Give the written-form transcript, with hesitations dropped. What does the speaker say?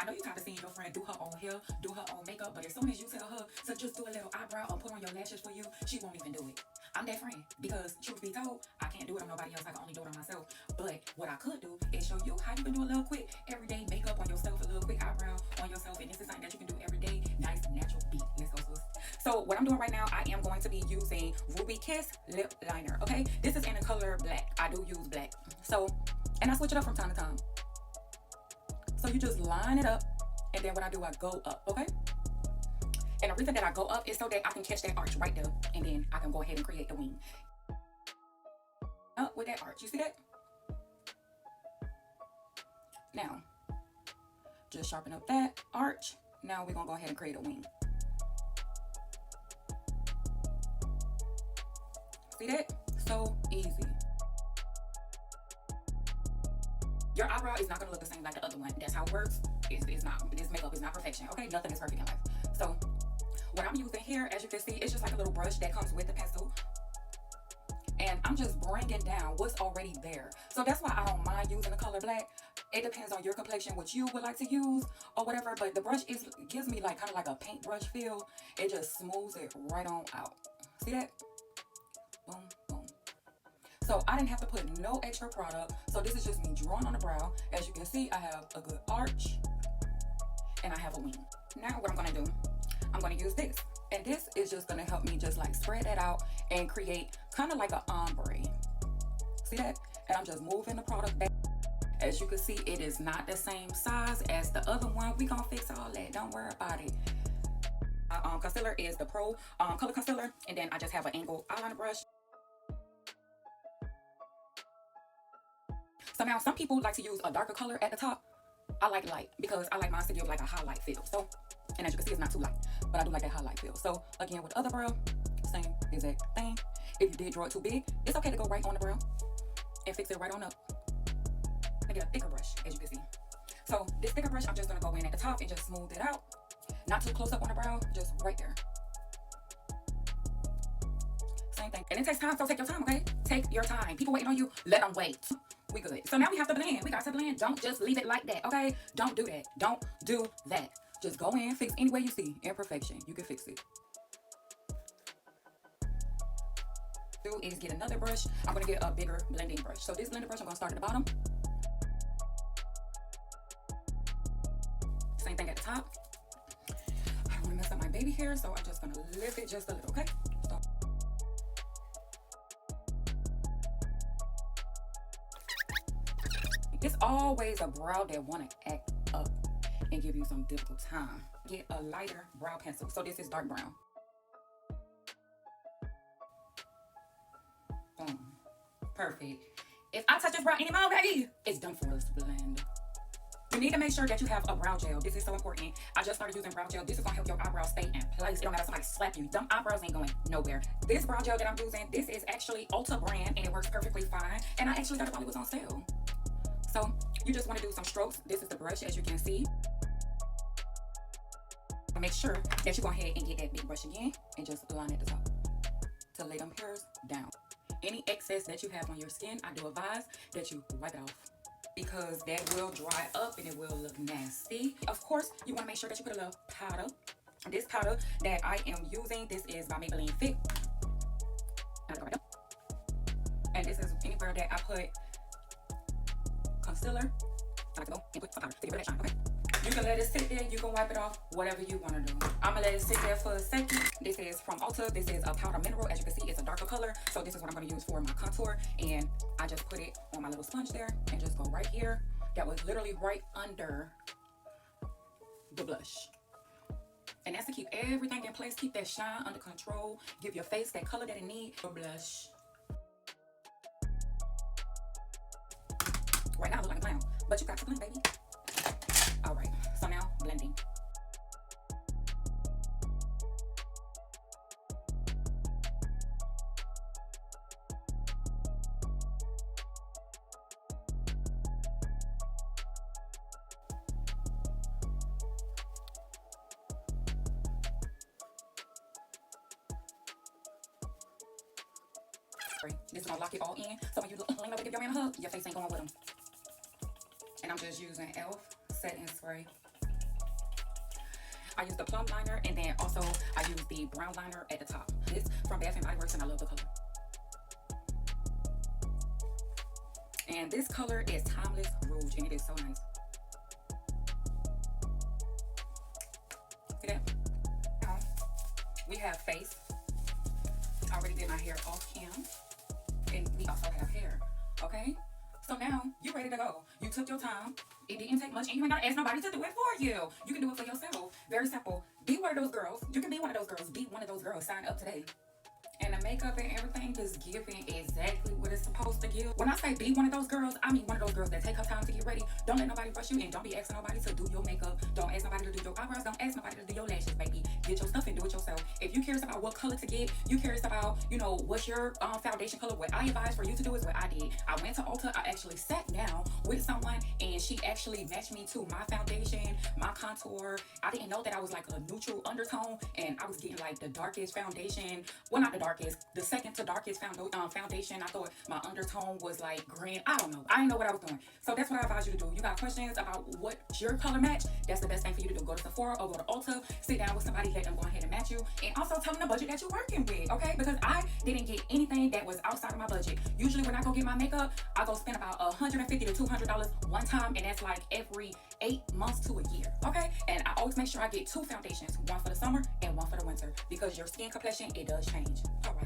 I know you tired of seeing your friend do her own hair, do her own makeup, but as soon as you tell her to just do a little eyebrow or put on your lashes for you, she won't even do it. I'm that friend because, truth be told, I can't do it on nobody else. I can only do it on myself. But what I could do is show you how you can do a little quick everyday makeup on yourself, a little quick eyebrow on yourself, and this is something that you can do every day. Nice, natural beat. Let's go, sis. So what I'm doing right now, I am going to be using Ruby Kiss lip liner. Okay, this is in the color black. I do use black. So, and I switch it up from time to time. So you just line it up, and then what I do, I go up. Okay. And the reason that I go up is so that I can catch that arch right there, and then I can go ahead and create the wing. Up with that arch, you see that? Now, just sharpen up that arch. Now we're gonna go ahead and create a wing. See that? So easy. Your eyebrow is not gonna look the same like the other one. That's how it works. It's not. This makeup is not perfection. Okay, nothing is perfect in life. So what I'm using here, as you can see, it's just like a little brush that comes with the pencil. And I'm just bringing down what's already there. So that's why I don't mind using the color black. It depends on your complexion, what you would like to use or whatever. But the brush gives me like kind of like a paintbrush feel. It just smooths it right on out. See that? Boom, boom. So I didn't have to put no extra product. So this is just me drawing on the brow. As you can see, I have a good arch and I have a wing. Now what I'm gonna do, I'm gonna use this. And this is just gonna help me just like spread that out and create kind of like an ombre. See that? And I'm just moving the product back. As you can see, it is not the same size as the other one. We gonna fix all that, don't worry about it. Concealer is the Pro Color Concealer. And then I just have an angled eyeliner brush. So now some people like to use a darker color at the top. I like light because I like mine to give like a highlight feel. So, and as you can see, it's not too light, but I do like that highlight feel. So again, with the other brow, same exact thing. If you did draw it too big, it's okay to go right on the brow and fix it right on up. I get a thicker brush, as you can see. So this thicker brush, I'm just gonna go in at the top and just smooth it out. Not too close up on the brow, just right there. Same thing. And it takes time, so take your time, okay? Take your time. People waiting on you, let them wait. We good. So now we have to blend. We got to blend. Don't just leave it like that, okay? Don't do that. Don't do that. Just go in, fix any way you see imperfection. You can fix it. Do is get another brush. I'm gonna get a bigger blending brush. So this blending brush, I'm gonna start at the bottom. Same thing at the top. I don't wanna mess up my baby hair, so I'm just gonna lift it just a little, okay? So it's always a brow that wanna act up and give you some difficult time. Get a lighter brow pencil. So this is dark brown. Boom. Perfect. If I touch this brow anymore, baby, it's done for us to blend. You need to make sure that you have a brow gel. This is so important. I just started using brow gel. This is gonna help your eyebrows stay in place. It don't matter if somebody slap you. Them eyebrows ain't going nowhere. This brow gel that I'm using, this is actually Ulta brand and it works perfectly fine. And I actually got it while it was on sale. So you just want to do some strokes. This is the brush, as you can see. Make sure that you go ahead and get that big brush again and just line at the top to lay them hairs down. Any excess that you have on your skin, I do advise that you wipe it off because that will dry up and it will look nasty. Of course, you want to make sure that you put a little powder. This powder that I am using, this is by Maybelline Fit. And this is anywhere that I put concealer, I like to go and put some powder to give it that shine, okay? You can let it sit there, you can wipe it off, whatever you want to do. I'm gonna let it sit there for a second. This is from Ulta. This is a powder mineral. As you can see, it's a darker color. So this is what I'm gonna use for my contour. And I just put it on my little sponge there and just go right here. That was literally right under the blush. And that's to keep everything in place, keep that shine under control, give your face that color that it needs for blush. Right now I look like a clown, but you got to blend, baby. All right, so now blending. This is gonna lock it all in. So when you lean over to give your man a hug, your face ain't going with them. And I'm just using e.l.f. setting spray I use the plum liner, and then also I use the brown liner at the top. This from Bath and Body Works, and I love the color. And this color is Timeless Rouge, and it is so nice. See that? Now, we have face. I already did my hair off cam. And we also have hair. Okay? So now, you're ready to go. You took your time. It didn't take much, and you ain't gotta ask nobody to do it for you. You can do it for yourself. Very simple. Be one of those girls. You can be one of those girls. Be one of those girls. Sign up today. And the makeup and everything is giving exactly what it's supposed to give. When I say be one of those girls, I mean one of those girls that take her time to get ready. Don't let nobody rush you, and don't be asking nobody to do your makeup. Don't ask nobody to do your eyebrows. Don't ask nobody to do your lashes, baby. Get your stuff and do it yourself. If you curious about what color to get, you curious about, what's your foundation color, what I advise for you to do is what I did. I went to Ulta. I actually sat down with someone, and she actually matched me to my foundation, my contour. I didn't know that I was like a neutral undertone, and I was getting like the darkest foundation. Well, not the darkest, the second to darkest foundation. I thought my undertone was like green. I don't know. I didn't know what I was doing. So that's what I advise you to do. You got questions about what your color match? That's the best thing for you to do. Go to Sephora or go to Ulta. Sit down with somebody. Let them go ahead and match you. And also tell them the budget that you're working with. Okay? Because I didn't get anything that was outside of my budget. Usually when I go get my makeup, I go spend about $150 to $200 one time. And that's like every 8 months to a year. Okay? And I always make sure I get 2 foundations. One for the summer and one for the winter. Because your skin complexion, it does change. All right.